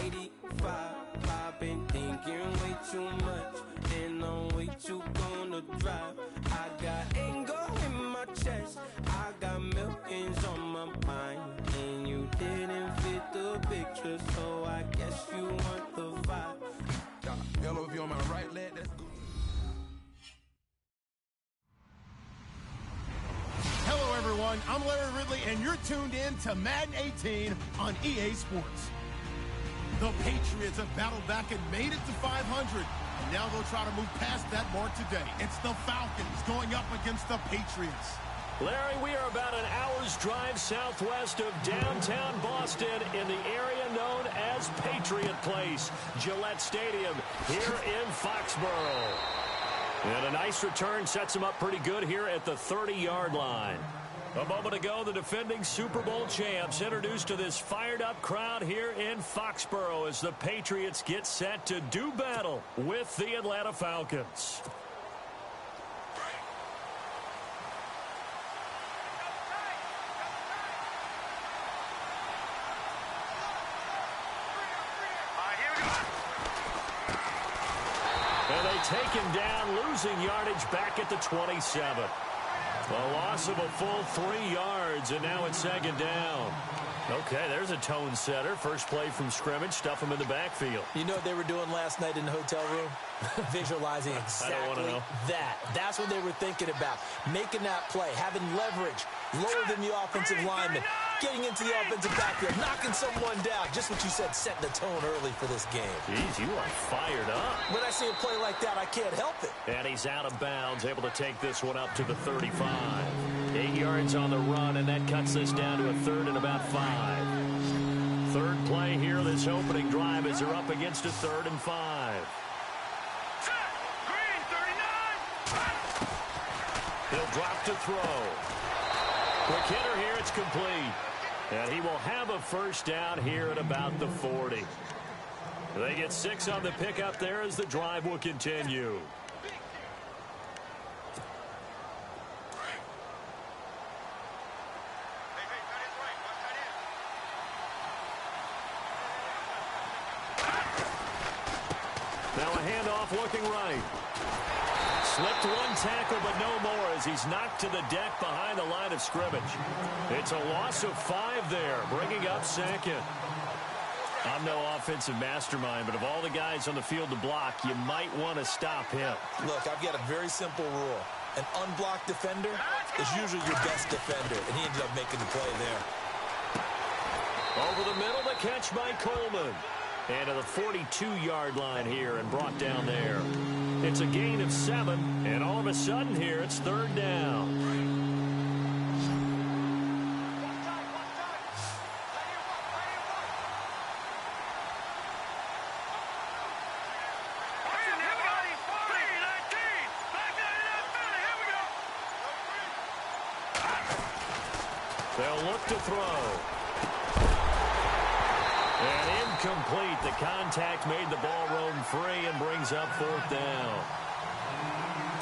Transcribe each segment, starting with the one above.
85. I've been thinking way too much, and I'm way too gonna drive. I got anger in my chest, I got millions on my mind, and you didn't fit the picture, so I guess you want the vibe. Hello, if you're on my right leg, that's good. Hello, everyone. I'm Larry Ridley, and you're tuned in to Madden 18 on EA Sports. The Patriots have battled back and made it to 500. And now they'll try to move past that mark today. It's the Falcons going up against the Patriots. Larry, we are about an hour's drive southwest of downtown Boston in the area known as Patriot Place, Gillette Stadium, here in Foxborough. And a nice return sets him up pretty good here at the 30-yard line. A moment ago, the defending Super Bowl champs introduced to this fired-up crowd here in Foxborough as the Patriots get set to do battle with the Atlanta Falcons. And they take him down, losing yardage back at the 27. A loss of a full 3 yards, and now it's second down. Okay, there's a tone setter. First play from scrimmage, stuff him in the backfield. You know what they were doing last night in the hotel room? Visualizing exactly that. That's what they were thinking about. Making that play, having leverage, lower than the offensive lineman, getting into the offensive backfield, knocking someone down. Just what you said, setting the tone early for this game. Jeez, you are fired up. When I see a play like that, I can't help it. And he's out of bounds, able to take this one up to the 35. 8 yards on the run, and that cuts this down to a third and about 5. Third play here, this opening drive, as they're up against a 3rd and 5. He'll drop to throw. Quick hitter here, it's complete. And he will have a first down here at about the 40. They get 6 on the pickup there as the drive will continue. Now a handoff looking right. Slipped one tackle, but no more as he's knocked to the deck behind the line of scrimmage. It's a loss of 5 there, bringing up second. I'm no offensive mastermind, but of all the guys on the field to block, you might want to stop him. Look, I've got a very simple rule. An unblocked defender is usually your best defender, and he ended up making the play there. Over the middle, the catch by Coleman. And to the 42-yard line here and brought down there. It's a gain of 7, and all of a sudden here, it's 3rd down. They'll look to throw. And incomplete. The contact made the ball roam free and brings up 4th down.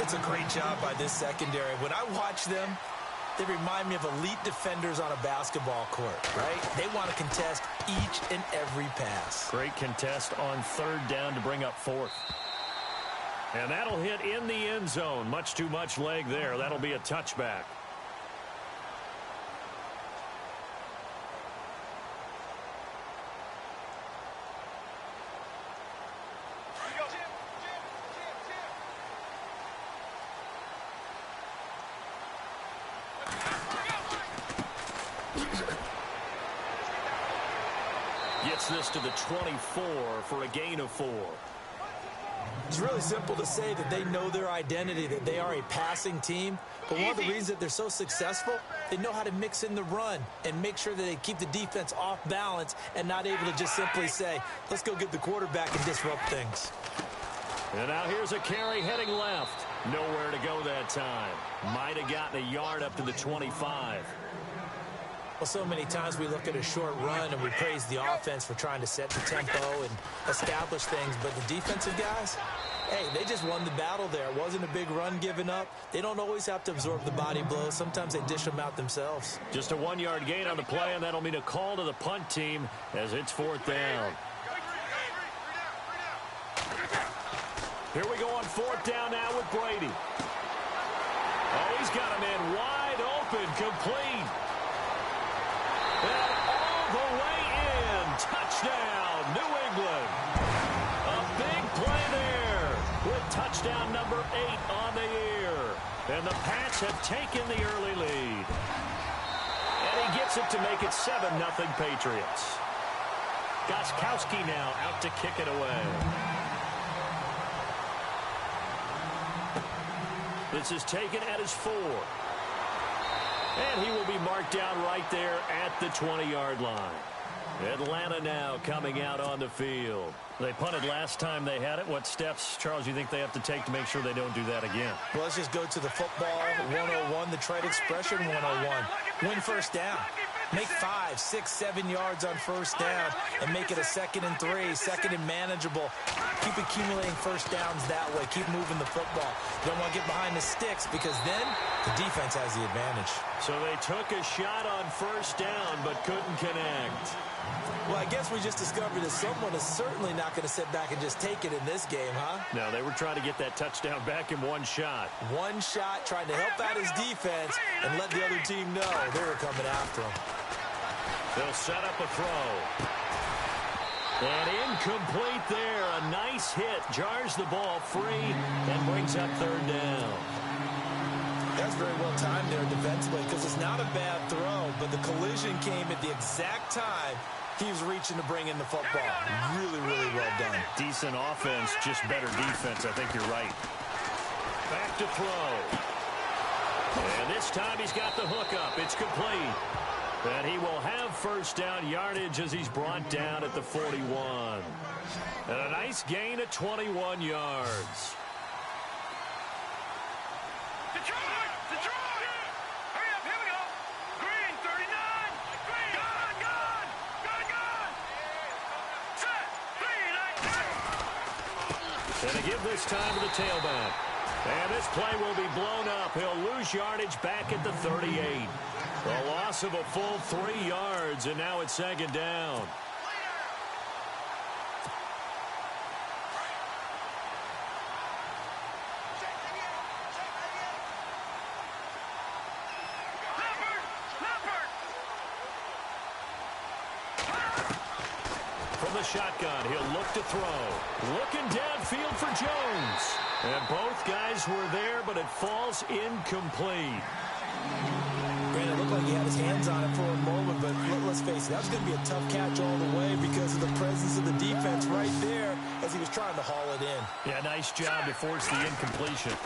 It's a great job by this secondary. When I watch them, they remind me of elite defenders on a basketball court, right? They want to contest each and every pass. Great contest on 3rd down to bring up 4th. And that'll hit in the end zone. Much too much leg there. That'll be a touchback. Gets this to the 24 for a gain of 4. It's really simple to say that they know their identity, that they are a passing team. But one of the reasons that they're so successful, they know how to mix in the run and make sure that they keep the defense off balance and not able to just simply say, let's go get the quarterback and disrupt things. And now here's a carry heading left. Nowhere to go that time. Might have gotten a yard up to the 25. Well, so many times we look at a short run and we praise the offense for trying to set the tempo and establish things. But the defensive guys, hey, they just won the battle there. It wasn't a big run given up. They don't always have to absorb the body blows. Sometimes they dish them out themselves. Just a 1-yard gain on the play, and that'll mean a call to the punt team as it's 4th down. Here we go on 4th down now with Brady. Oh, he's got a man wide open, complete. And all the way in. Touchdown, New England. A big play there with touchdown number 8 on the year. And the Pats have taken the early lead. And he gets it to make it 7-0 Patriots. Gostkowski now out to kick it away. This is taken at his 4. And he will be marked down right there at the 20-yard line. Atlanta now coming out on the field. They punted last time they had it. What steps, Charles, do you think they have to take to make sure they don't do that again? Well, let's just go to the football 101, the trade expression 101. Win first down. Make 5, 6, 7 yards on first down and make it a 2nd and 3, 2nd and manageable. Keep accumulating first downs that way. Keep moving the football. You don't want to get behind the sticks because then the defense has the advantage. So they took a shot on first down but couldn't connect. Well, I guess we just discovered that someone is certainly not going to sit back and just take it in this game, huh? No, they were trying to get that touchdown back in one shot. One shot, trying to help out his defense and let the other team know they were coming after him. They'll set up a throw. And incomplete there. A nice hit. Jars the ball free and brings up 3rd down. That's very well timed there defensively because it's not a bad throw, but the collision came at the exact time he was reaching to bring in the football. Really, really well done. Decent offense, just better defense. I think you're right. Back to throw. And this time he's got the hook up. It's complete. And he will have first down yardage as he's brought down at the 41. And a nice gain of 21 yards. And to give this time to the tailback. And this play will be blown up. He'll lose yardage back at the 38. A loss of a full 3 yards, and now it's 2nd down. From the shotgun, he'll look to throw. Looking downfield for Jones. And both guys were there, but it falls incomplete. It looked like he had his hands on it for a moment, but let's face it, that was going to be a tough catch all the way because of the presence of the defense right there as he was trying to haul it in. Yeah, nice job to force the incompletion.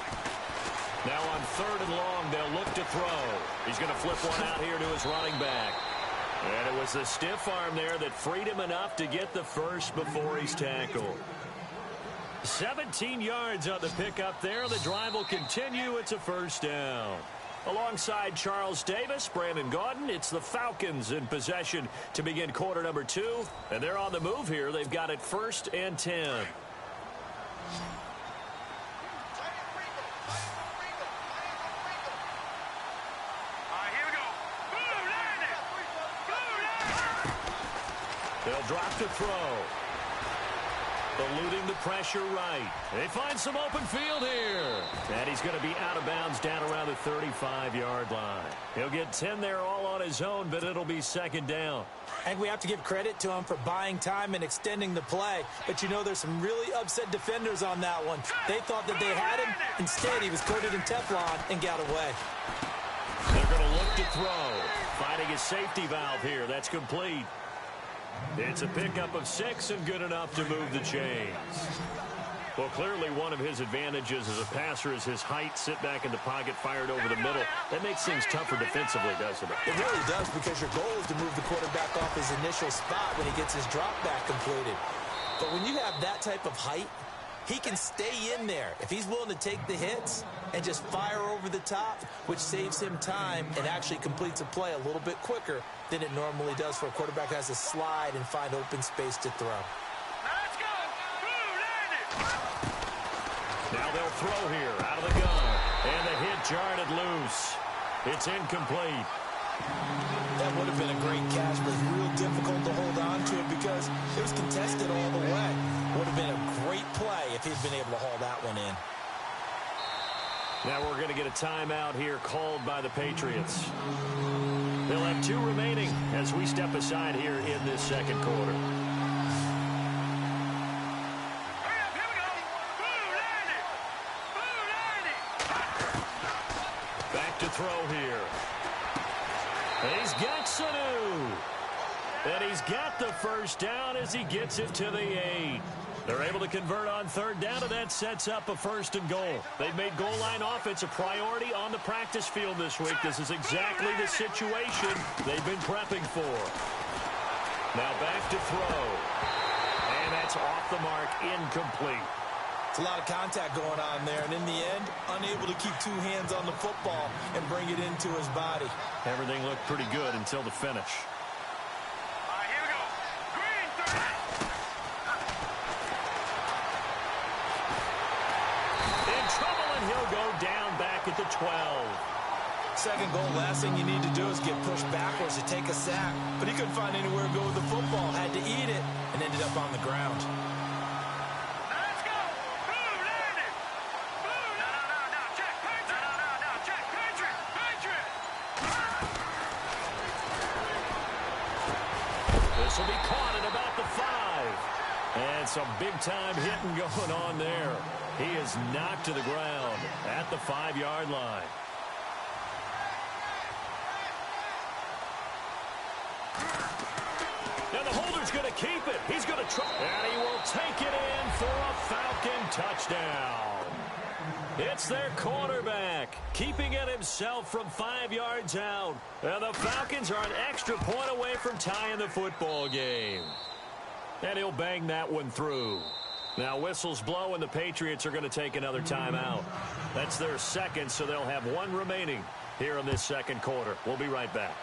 Now on 3rd and long, they'll look to throw. He's going to flip one out here to his running back. And it was the stiff arm there that freed him enough to get the first before he's tackled. 17 yards on the pickup there. The drive will continue. It's a first down. Alongside Charles Davis, Brandon Gaudin, it's the Falcons in possession to begin quarter number 2. And they're on the move here. They've got it 1st and 10. They'll drop to throw. Eluding the pressure right. They find some open field here. And he's going to be out of bounds down around the 35-yard line. He'll get 10 there all on his own, but it'll be 2nd down. And we have to give credit to him for buying time and extending the play. But, you know, there's some really upset defenders on that one. They thought that they had him. Instead, he was coated in Teflon and got away. They're going to look to throw. Finding a safety valve here. That's complete. It's a pickup of 6 and good enough to move the chains. Well, clearly one of his advantages as a passer is his height, sit back in the pocket, fired over the middle. That makes things tougher defensively, doesn't it? It really does because your goal is to move the quarterback off his initial spot when he gets his drop back completed. But when you have that type of height, he can stay in there if he's willing to take the hits and just fire over the top, which saves him time and actually completes a play a little bit quicker than it normally does for a quarterback who has to slide and find open space to throw. Let's go! Now they'll throw here out of the gun. And the hit jarred it loose. It's incomplete. That would have been a great catch, but it's real difficult to hold on to it because it was contested all the way. Would have been a great play if he'd been able to haul that one in. Now we're going to get a timeout here called by the Patriots. They'll have 2 remaining as we step aside here in this second quarter. Back to throw here. And he's got Sanu. And he's got the first down as he gets it to the 8. They're able to convert on third down, and that sets up a 1st and goal. They've made goal line offense a priority on the practice field this week. This is exactly the situation they've been prepping for. Now back to throw. And that's off the mark, incomplete. It's a lot of contact going on there, and in the end, unable to keep 2 hands on the football and bring it into his body. Everything looked pretty good until the finish. He'll go down back at the 12. Second goal, last thing you need to do is get pushed backwards to take a sack. But he couldn't find anywhere to go with the football, had to eat it, and ended up on the ground. Let's go! Boom, landed! Boom! No, check, Patriot! No, check, Patriot! This will be caught at about the 5. And some big-time hitting going on there. He is knocked to the ground at the 5-yard line. Now the holder's going to keep it. He's going to try. And he will take it in for a Falcon touchdown. It's their quarterback, keeping it himself from 5 yards out. And the Falcons are an extra point away from tying the football game. And he'll bang that one through. Now whistles blow, and the Patriots are going to take another timeout. That's their second, so they'll have 1 remaining here in this second quarter. We'll be right back.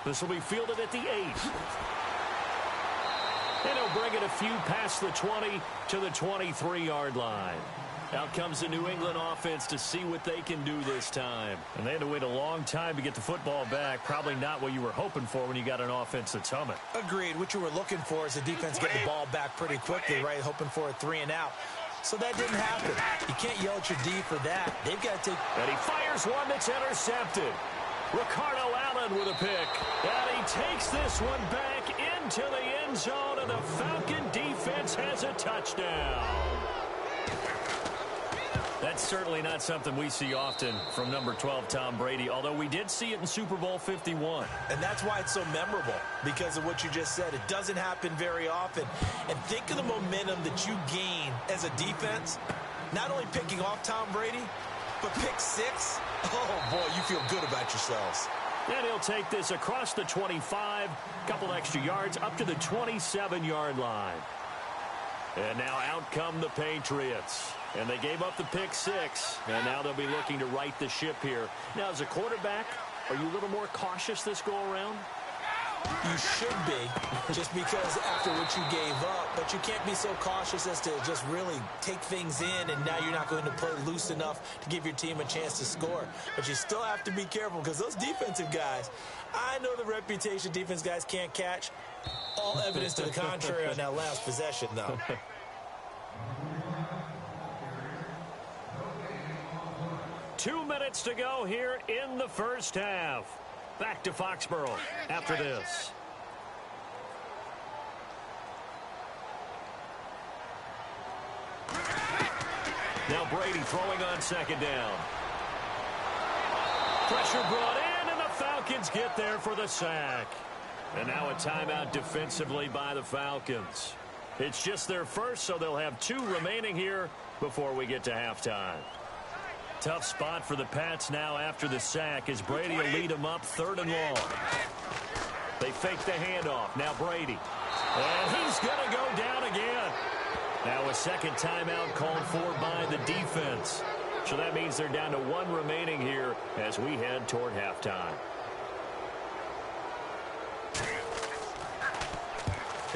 This will be fielded at the 8. And he'll bring it a few past the 20 to the 23-yard line. Out comes the New England offense to see what they can do this time. And they had to wait a long time to get the football back. Probably not what you were hoping for when you got an offense that's humming. Agreed. What you were looking for is the defense getting the ball back pretty quickly, right? Hoping for a 3 and out. So that didn't happen. You can't yell at your D for that. They've got to take... And he fires one that's intercepted. Ricardo Allen with a pick. And he takes this one back into the end zone, and the Falcon defense has a touchdown. That's certainly not something we see often from number 12, Tom Brady, although we did see it in Super Bowl 51. And that's why it's so memorable, because of what you just said. It doesn't happen very often. And think of the momentum that you gain as a defense, not only picking off Tom Brady, but pick 6. Oh, boy, you feel good about yourselves. And he'll take this across the 25, couple extra yards, up to the 27-yard line. And now out come the Patriots. And they gave up the pick 6. And now they'll be looking to right the ship here. Now, as a quarterback, are you a little more cautious this go-around? You should be, just because after what you gave up. But you can't be so cautious as to just really take things in, and now you're not going to play loose enough to give your team a chance to score. But you still have to be careful, because those defensive guys, I know the reputation defense guys can't catch. All evidence to the contrary on that last possession, though. Two minutes to go here in the first half. Back to Foxborough after this. Now Brady throwing on second down. Pressure brought in, and the Falcons get there for the sack. And now a timeout defensively by the Falcons. It's just their first, so they'll have 2 remaining here before we get to halftime. Tough spot for the Pats now after the sack as Brady will lead them up 3rd and long. They fake the handoff. Now Brady. And he's going to go down again. Now a second timeout called for by the defense. So that means they're down to 1 remaining here as we head toward halftime.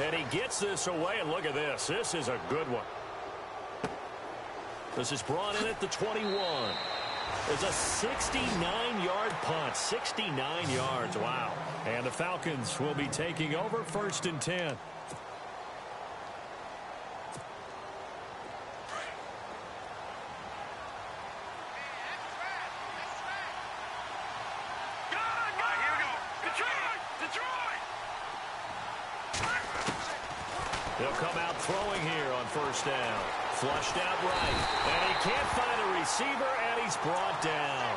And he gets this away, and look at this. This is a good one. This is brought in at the 21. It's a 69-yard punt. 69 yards. Wow. And the Falcons will be taking over 1st and 10. He'll come out throwing here on first down. Flushed out right. And he can't find a receiver, and he's brought down.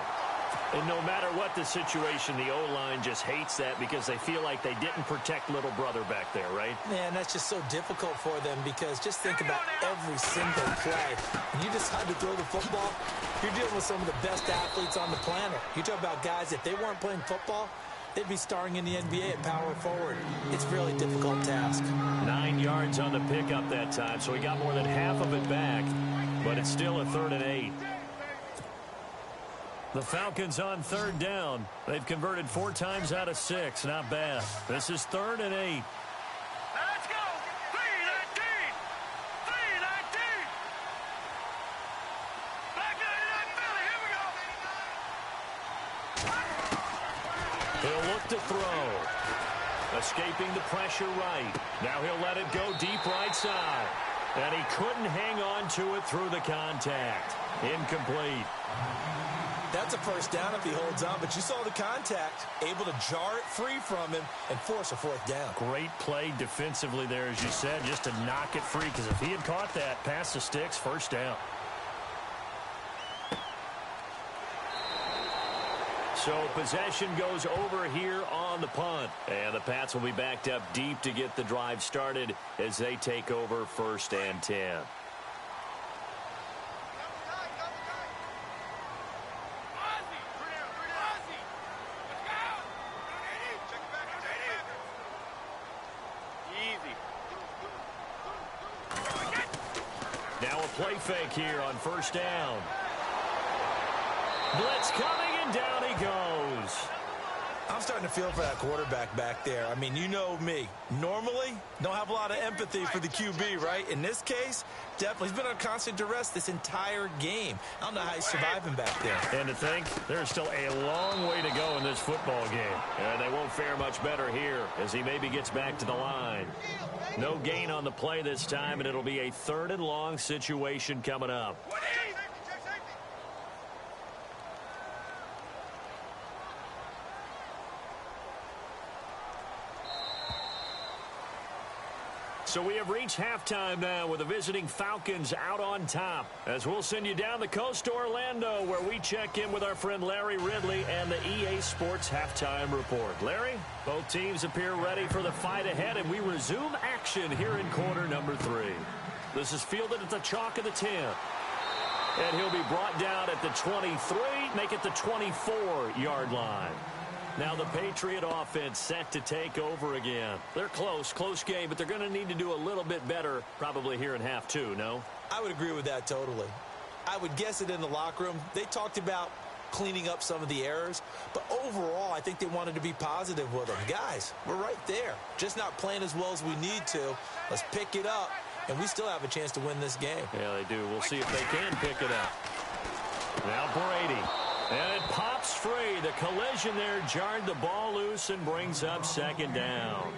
And no matter what the situation, the O-line just hates that because they feel like they didn't protect little brother back there, right? Man, that's just so difficult for them because just think about every single play. When you decide to throw the football, you're dealing with some of the best athletes on the planet. You talk about guys, if they weren't playing football, they'd be starring in the NBA at power forward. It's a really difficult task. 9 yards on the pickup that time, so he got more than half of it back, but it's still a 3rd and 8. The Falcons on 3rd down. They've converted 4 times out of 6. Not bad. This is 3rd and 8. Let's go. 3-19. 3-19. Black 99 Philly. Here we go. He'll look to throw. Escaping the pressure right. Now he'll let it go deep right side. And he couldn't hang on to it through the contact. Incomplete. That's a first down if he holds on, but you saw the contact, able to jar it free from him and force a 4th down. Great play defensively there, as you said, just to knock it free, because if he had caught that, past the sticks, first down. So possession goes over here on the punt, and the Pats will be backed up deep to get the drive started as they take over 1st and 10. Now a play fake here on first down. Blitz coming, and down he goes. I'm starting to feel for that quarterback back there. I mean, you know me. Normally, don't have a lot of empathy for the QB, right? In this case, definitely. He's been on constant duress this entire game. I don't know how he's surviving back there. And to think, there's still a long way to go in this football game. And they won't fare much better here as he maybe gets back to the line. No gain on the play this time, and it'll be a 3rd and long situation coming up. So we have reached halftime now with the visiting Falcons out on top. As we'll send you down the coast to Orlando, where we check in with our friend Larry Ridley and the EA Sports Halftime Report. Larry, both teams appear ready for the fight ahead, and we resume action here in quarter number 3. This is fielded at the chalk of the 10. And he'll be brought down at the 23, make it the 24-yard line. Now the Patriot offense set to take over again. They're close game, but they're going to need to do a little bit better probably here in half 2, no? I would agree with that totally. I would guess it in the locker room. They talked about cleaning up some of the errors, but overall I think they wanted to be positive with them. Guys, we're right there. Just not playing as well as we need to. Let's pick it up, and we still have a chance to win this game. Yeah, they do. We'll see if they can pick it up. Now Brady. And it pops free. The collision there jarred the ball loose and brings up 2nd down.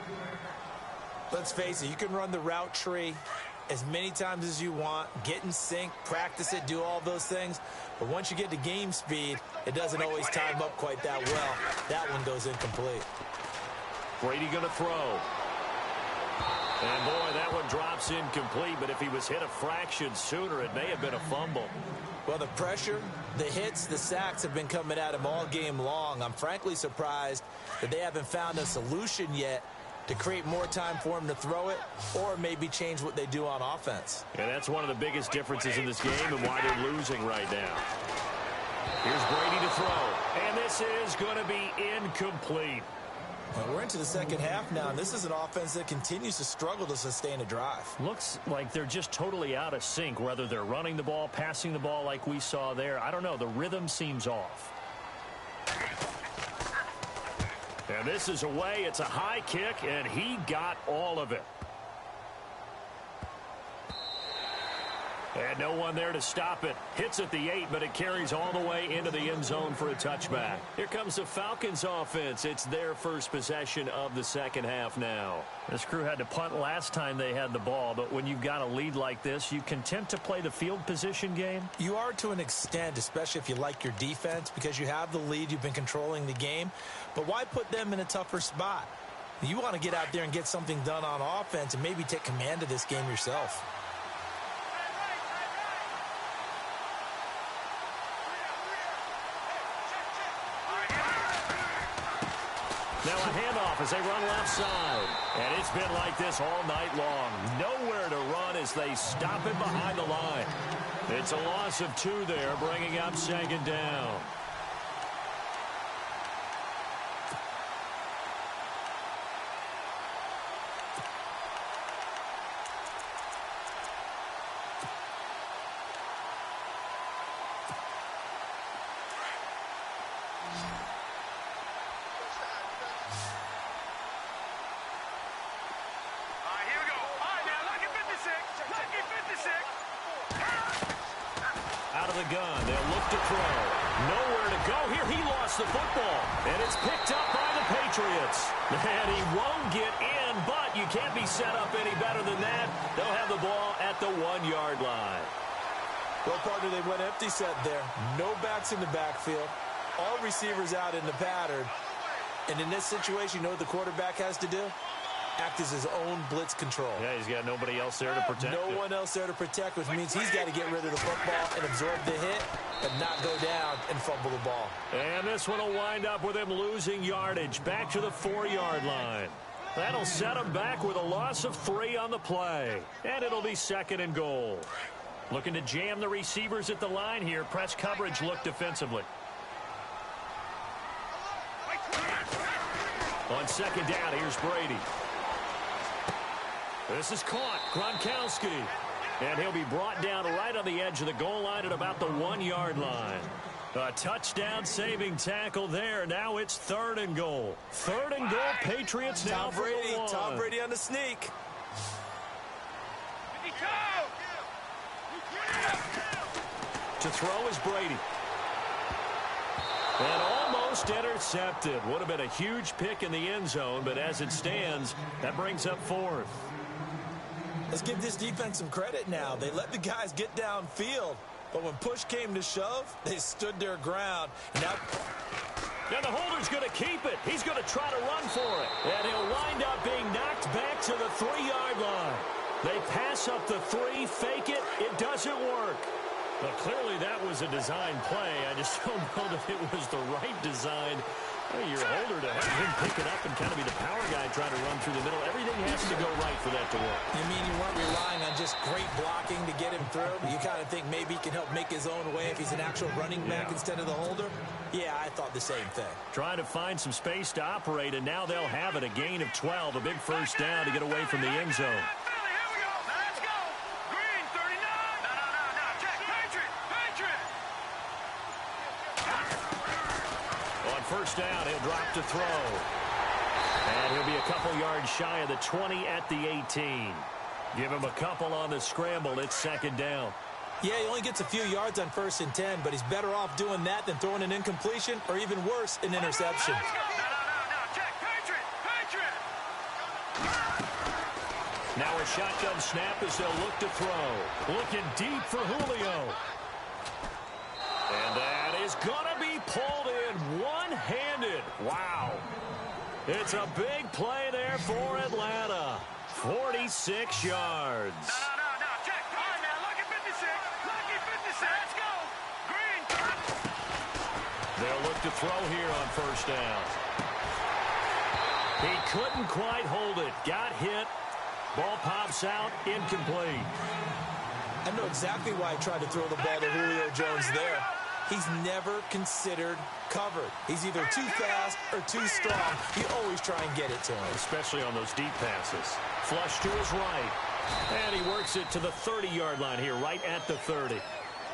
Let's face it, you can run the route tree as many times as you want, get in sync, practice it, do all those things. But once you get to game speed, it doesn't always time up quite that well. That one goes incomplete. Brady going to throw. And boy, that one drops incomplete, but if he was hit a fraction sooner, it may have been a fumble. Well, the pressure, the hits, the sacks have been coming at him all game long. I'm frankly surprised that they haven't found a solution yet to create more time for him to throw it or maybe change what they do on offense. And that's one of the biggest differences in this game and why they're losing right now. Here's Brady to throw, and this is going to be incomplete. Well, we're into the second half now, and this is an offense that continues to struggle to sustain a drive. Looks like they're just totally out of sync, whether they're running the ball, passing the ball like we saw there. I don't know. The rhythm seems off. And this is away. It's a high kick, and he got all of it. And no one there to stop it. Hits at the 8, but it carries all the way into the end zone for a touchback. Here comes the Falcons offense. It's their first possession of the second half now. This crew had to punt last time they had the ball, but when you've got a lead like this, you content to play the field position game? You are to an extent, especially if you like your defense, because you have the lead, you've been controlling the game. But why put them in a tougher spot? You want to get out there and get something done on offense and maybe take command of this game yourself. Now a handoff as they run left side. And it's been like this all night long. Nowhere to run as they stop it behind the line. It's a loss of 2 there, bringing up second down. Out of the gun, they'll look to throw. Nowhere to go here. He lost the football, and it's picked up by the Patriots. And he won't get in, but you can't be set up any better than that. They'll have the ball at the 1-yard line. Well, partner, they went empty set there. No backs in the backfield. All receivers out in the pattern. And in this situation, you know what the quarterback has to do? Act as his own blitz control. Yeah, he's got nobody else there to protect No one else there to protect, which means he's got to get rid of the football and absorb the hit and not go down and fumble the ball. And this one will wind up with him losing yardage back to the 4-yard line. That'll set him back with a loss of 3 on the play. And it'll be 2nd and goal. Looking to jam the receivers at the line here. Press coverage look defensively. On 2nd down, here's Brady. This is caught. Gronkowski. And he'll be brought down right on the edge of the goal line at about the 1-yard line. A touchdown-saving tackle there. Now it's 3rd and goal. 3rd and goal. Patriots now for the 1. Tom Brady on the sneak. To throw is Brady. And almost intercepted. Would have been a huge pick in the end zone, but as it stands, that brings up 4th. Let's give this defense some credit now. They let the guys get downfield, but when push came to shove, they stood their ground. Now the holder's going to keep it. He's going to try to run for it. And he'll wind up being knocked back to the 3-yard line. They pass up the 3, fake it. It doesn't work. Well, clearly that was a design play. I just don't know that it was the right design. Hey, your holder to have him pick it up and kind of be the power guy trying to run through the middle. Everything has to go right for that to work. You mean you weren't relying on just great blocking to get him through? You kind of think maybe he can help make his own way if he's an actual running back instead of the holder? Yeah, I thought the same thing. Trying to find some space to operate, and now they'll have it. A gain of 12, a big first down to get away from the end zone. First down, he'll drop to throw. And he'll be a couple yards shy of the 20 at the 18. Give him a couple on the scramble. It's 2nd down. Yeah, he only gets a few yards on 1st and 10, but he's better off doing that than throwing an incompletion or even worse, an interception. Now a shotgun snap as they'll look to throw. Looking deep for Julio. And that is going to be pulled in one-handed. Wow. It's a big play there for Atlanta. 46 yards. No. Check. All right, now, lucky 56. Lucky 56. Let's go. Green. They'll look to throw here on first down. He couldn't quite hold it. Got hit. Ball pops out. Incomplete. I know exactly why I tried to throw the ball to Julio Jones there. He's never considered covered. He's either too fast or too strong. You always try and get it to him. Especially on those deep passes. Flush to his right. And he works it to the 30-yard line here, right at the 30.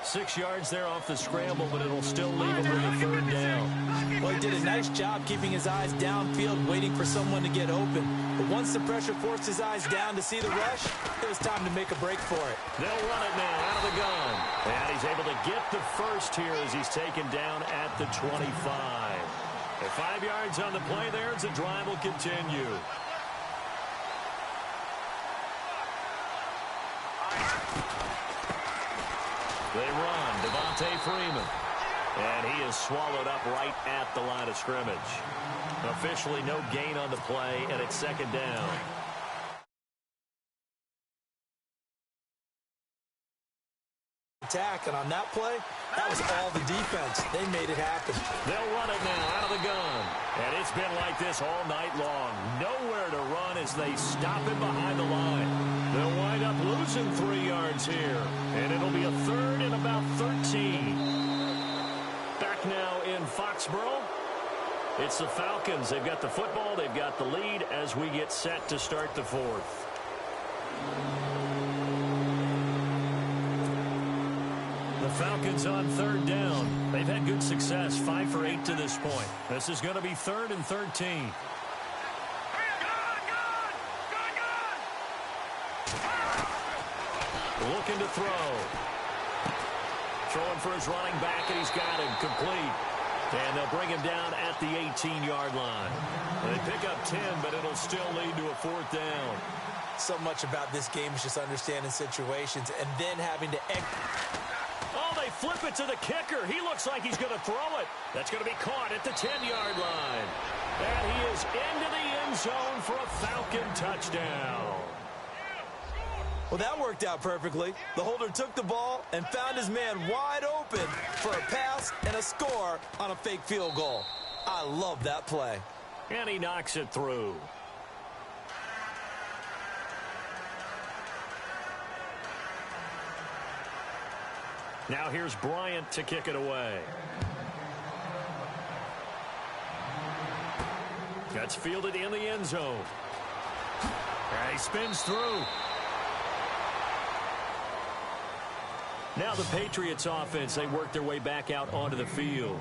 6 yards there off the scramble, but it'll still leave him with a 3rd down. Well, he did a nice job keeping his eyes downfield, waiting for someone to get open. But once the pressure forced his eyes down to see the rush, it was time to make a break for it. They'll run it now out of the gun. And he's able to get the first here as he's taken down at the 25. At 5 yards on the play there as the drive will continue. They run. Devontae Freeman. And he is swallowed up right at the line of scrimmage. Officially no gain on the play, and it's second down. Attack, and on that play, that was all the defense. They made it happen. They'll run it now out of the gun. And it's been like this all night long. Nowhere to run as they stop him behind the line. They'll wind up losing 3 yards here. And it'll be a third and about 13. Back now in Foxborough. It's the Falcons. They've got the football. They've got the lead as we get set to start the fourth. The Falcons on third down. They've had good success, 5 for 8 to this point. This is going to be third and 13. Looking to throw. Throwing for his running back, and he's got him complete. And they'll bring him down at the 18-yard line. They pick up 10, but it'll still lead to a fourth down. So much about this game is just understanding situations and then having to... Oh, they flip it to the kicker. He looks like he's going to throw it. That's going to be caught at the 10-yard line. And he is into the end zone for a Falcon touchdown. Well, that worked out perfectly. The holder took the ball and found his man wide open for a pass and a score on a fake field goal. I love that play. And he knocks it through. Now here's Bryant to kick it away. That's fielded in the end zone. And he spins through. Now the Patriots offense, they work their way back out onto the field.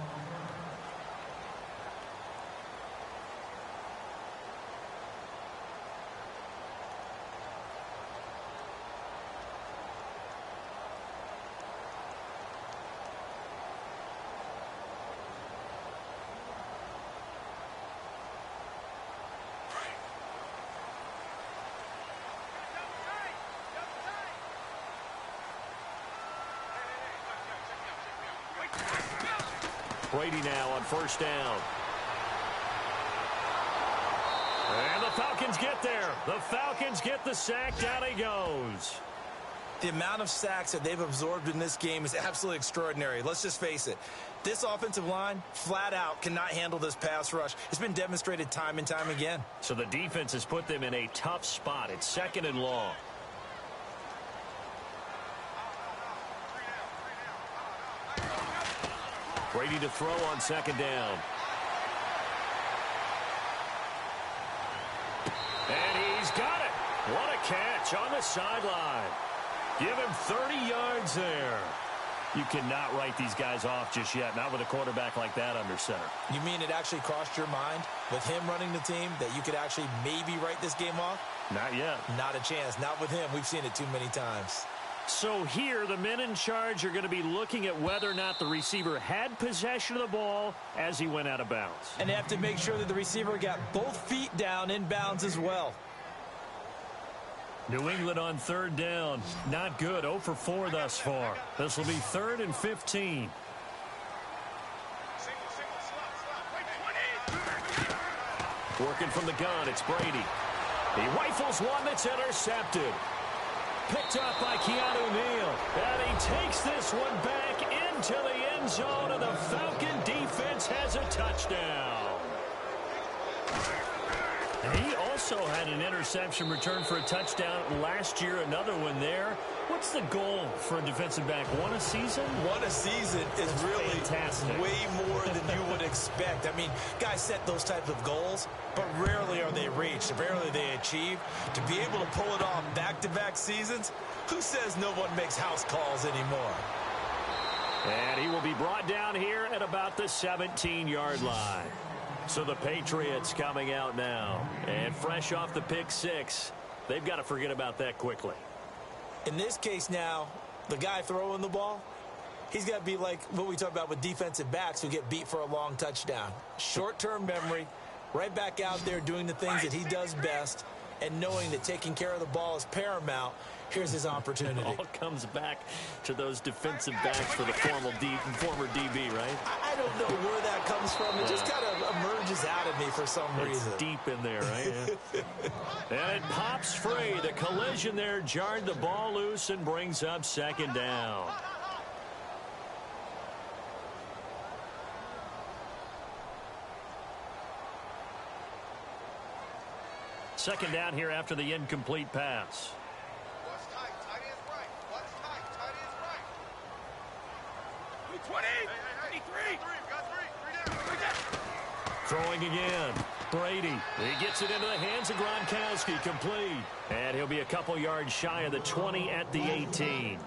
Brady now on first down. And the Falcons get there. The Falcons get the sack. Down he goes. The amount of sacks that they've absorbed in this game is absolutely extraordinary. Let's just face it. This offensive line, flat out, cannot handle this pass rush. It's been demonstrated time and time again. So the defense has put them in a tough spot. It's second and long. Brady to throw on second down. And he's got it. What a catch on the sideline. Give him 30 yards there. You cannot write these guys off just yet, not with a quarterback like that under center. You mean it actually crossed your mind with him running the team that you could actually maybe write this game off? Not yet. Not a chance. Not with him. We've seen it too many times. So here, the men in charge are going to be looking at whether or not the receiver had possession of the ball as he went out of bounds. And they have to make sure that the receiver got both feet down in bounds as well. New England on third down. Not good. 0 for 4 thus far. This will be third and 15. Working from the gun, it's Brady. He rifles one that's intercepted. Picked up by Keanu Neal. And he takes this one back into the end zone, and the Falcon defense has a touchdown. And he also had an interception return for a touchdown last year, another one there. What's the goal for a defensive back? One a season? One a season is really fantastic. Way more than you would expect. I mean, guys set those types of goals, but rarely are they reached. Rarely they achieved. To be able to pull it off back-to-back seasons, who says no one makes house calls anymore? And he will be brought down here at about the 17-yard line. So the Patriots coming out now. And fresh off the pick six, they've got to forget about that quickly. In this case now, the guy throwing the ball, he's got to be like what we talk about with defensive backs who get beat for a long touchdown. Short-term memory, right back out there doing the things that he does best, and knowing that taking care of the ball is paramount, here's his opportunity. It all comes back to those defensive backs for the former DB, right? I don't know where that comes from. It just kind of emerges out of me for some reason. It's deep in there, right? Yeah. And it pops free. The collision there jarred the ball loose and brings up second down. Second down here after the incomplete pass. What's tight? Tight is right. What's tight? Tight is right. 20. 23. Got three down. Throwing again. Brady. He gets it into the hands of Gronkowski. Complete. And he'll be a couple yards shy of the 20 at the 18.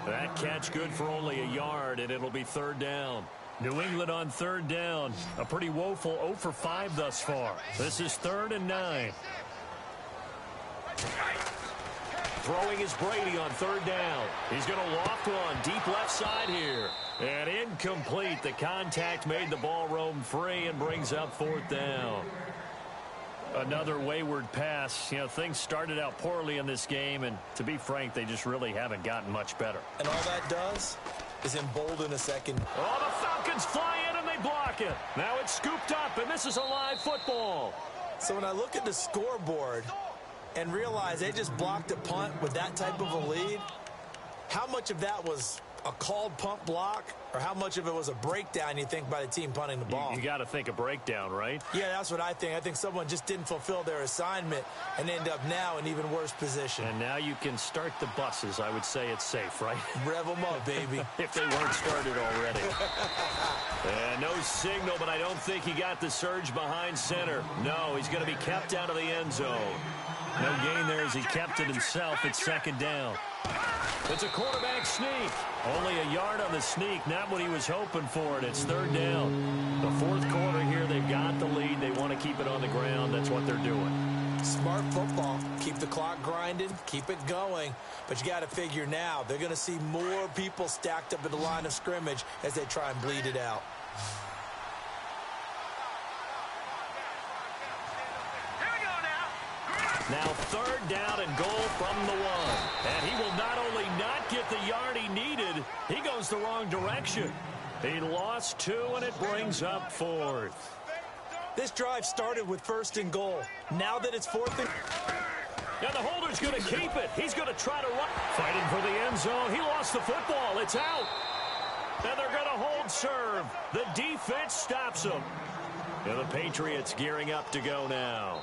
That catch good for only a yard, and it'll be third down. New England on third down. A pretty woeful 0 for 5 thus far. This is 3rd and 9. Throwing is Brady on third down. He's going to loft one deep left side here. And incomplete. The contact made the ball roam free and brings up 4th down. Another wayward pass. You know, things started out poorly in this game, and to be frank, they just really haven't gotten much better. And all that does is embolden a second. Oh, the Falcons fly in and they block it. Now it's scooped up, and this is a live football. So when I look at the scoreboard and realize they just blocked a punt with that type of a lead, how much of that was a called punt block, or how much of it was a breakdown, you think, by the team punting the ball? You got to think a breakdown, right? Yeah, that's what I think. I think someone just didn't fulfill their assignment and end up now in even worse position. And now you can start the buses. I would say it's safe, right? Rev them up, baby. If they weren't started already. And no signal, but I don't think he got the surge behind center. No, he's going to be kept out of the end zone. No gain there as he kept it himself. It's second down. It's a quarterback sneak. Only a yard on the sneak. Not what he was hoping for, and it's third down. The 4th quarter here, they've got the lead. They want to keep it on the ground. That's what they're doing. Smart football. Keep the clock grinding. Keep it going. But you got to figure now, they're going to see more people stacked up at the line of scrimmage as they try and bleed it out. Now 3rd down and goal from the 1. And he will not only not get the yard he needed, he goes the wrong direction. He lost 2, and it brings up 4th. This drive started with 1st and goal. Now that it's 4th and... Now the holder's going to keep it. He's going to try to run. Fighting for the end zone. He lost the football. It's out. And they're going to hold serve. The defense stops him. And the Patriots gearing up to go now.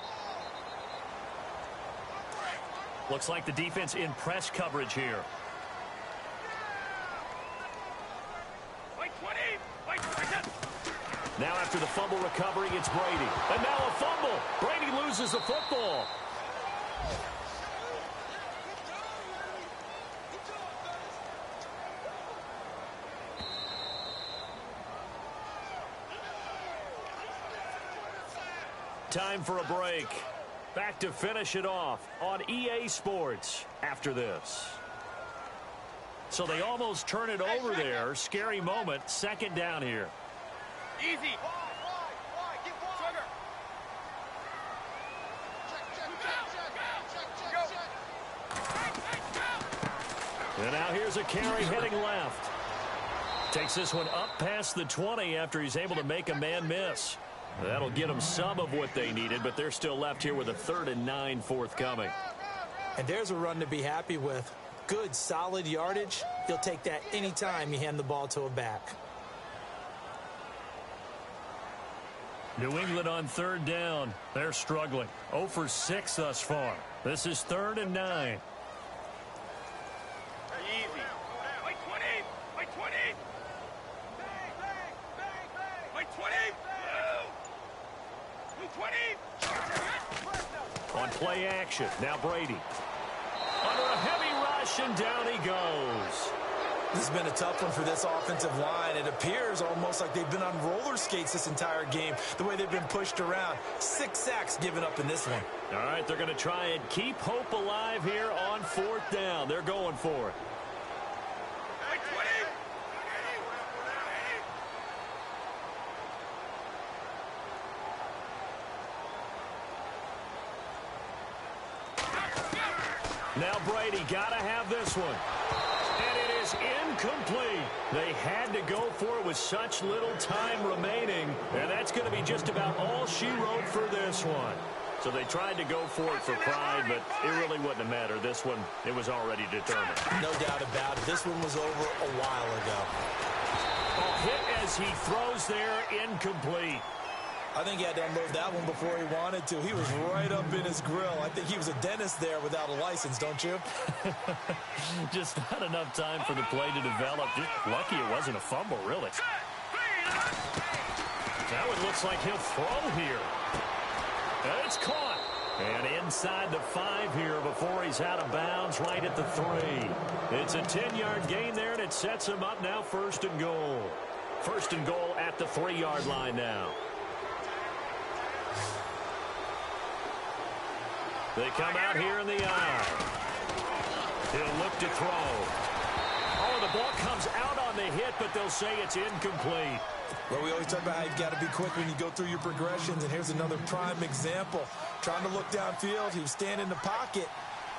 Looks like the defense in press coverage here. Now after the fumble recovery, it's Brady. And now a fumble. Brady loses the football. Time for a break. Back to finish it off on EA Sports after this. So they almost turn it over there. Scary moment. Second down here. Easy. And now here's a carry heading left. Takes this one up past the 20 after he's able to make a man miss. That'll get them some of what they needed, but they're still left here with a 3rd and 9 forthcoming. And there's a run to be happy with. Good, solid yardage. You'll take that anytime you hand the ball to a back. New England on 3rd down. They're struggling. 0 for 6 thus far. This is 3rd and 9. Easy. Like 20. Like 20. Like 20. 20. On play action. Now Brady. Under a heavy rush, and down he goes. This has been a tough one for this offensive line. It appears almost like they've been on roller skates this entire game, the way they've been pushed around. 6 sacks given up in this one. All right, they're going to try and keep hope alive here on 4th down. They're going for it. Like 20. Now Brady got to have this one. And it is incomplete. They had to go for it with such little time remaining. And that's going to be just about all she wrote for this one. So they tried to go for it for pride, but it really wouldn't have mattered. This one, it was already determined. No doubt about it. This one was over a while ago. Oh, hit as he throws there, incomplete. I think he had to unload that one before he wanted to. He was right up in his grill. I think he was a dentist there without a license, don't you? Just not enough time for the play to develop. Just lucky it wasn't a fumble, really. That one looks like he'll throw here. And it's caught. And inside the 5 here before he's out of bounds, right at the 3. It's a 10-yard gain there, and it sets him up now 1st and goal. 1st and goal at the 3-yard line now. They come out here in the eye. He'll look to throw. Oh, the ball comes out on the hit, but they'll say it's incomplete. Well, we always talk about how you got to be quick when you go through your progressions, and here's another prime example. Trying to look downfield, he was standing in the pocket,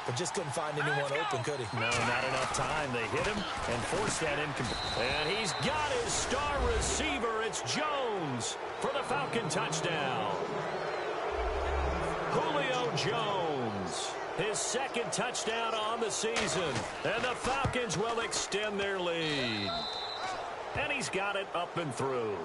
but just couldn't find anyone open, could he? No, not enough time. They hit him and forced that incomplete. And he's got his star receiver. It's Jones for the Falcon touchdown. Julio Jones, his 2nd touchdown on the season. And the Falcons will extend their lead. And he's got it up and through.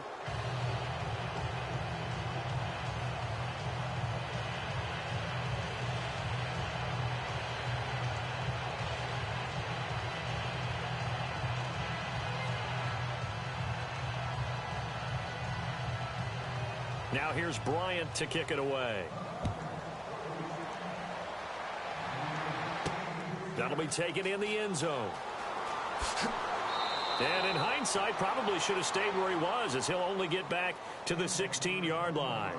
Now here's Bryant to kick it away. That'll be taken in the end zone. And in hindsight, probably should have stayed where he was, as he'll only get back to the 16-yard line.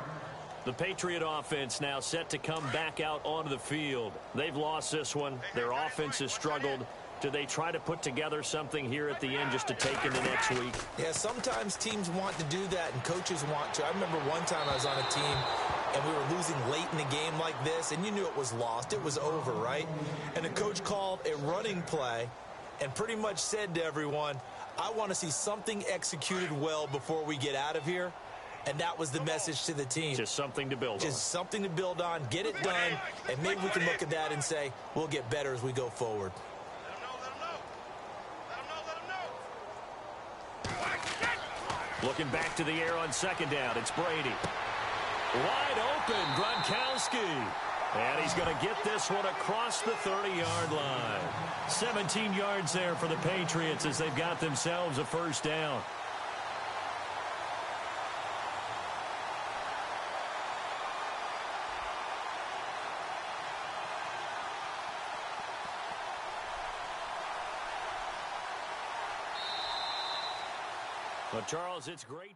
The Patriot offense now set to come back out onto the field. They've lost this one. Their offense has struggled. Do they try to put together something here at the end just to take into next week? Yeah, sometimes teams want to do that, and coaches want to. I remember one time I was on a team, and we were losing late in the game like this, and you knew it was lost. It was over, right? And the coach called a running play and pretty much said to everyone, I want to see something executed well before we get out of here. And that was the message to the team. Just something to build on. Just something to build on, get it done, and maybe we can look at that and say, we'll get better as we go forward. Looking back to the air on 2nd down, it's Brady. Wide open, Gronkowski. And he's going to get this one across the 30-yard line. 17 yards there for the Patriots as they've got themselves a 1st down. Well, Charles, it's great.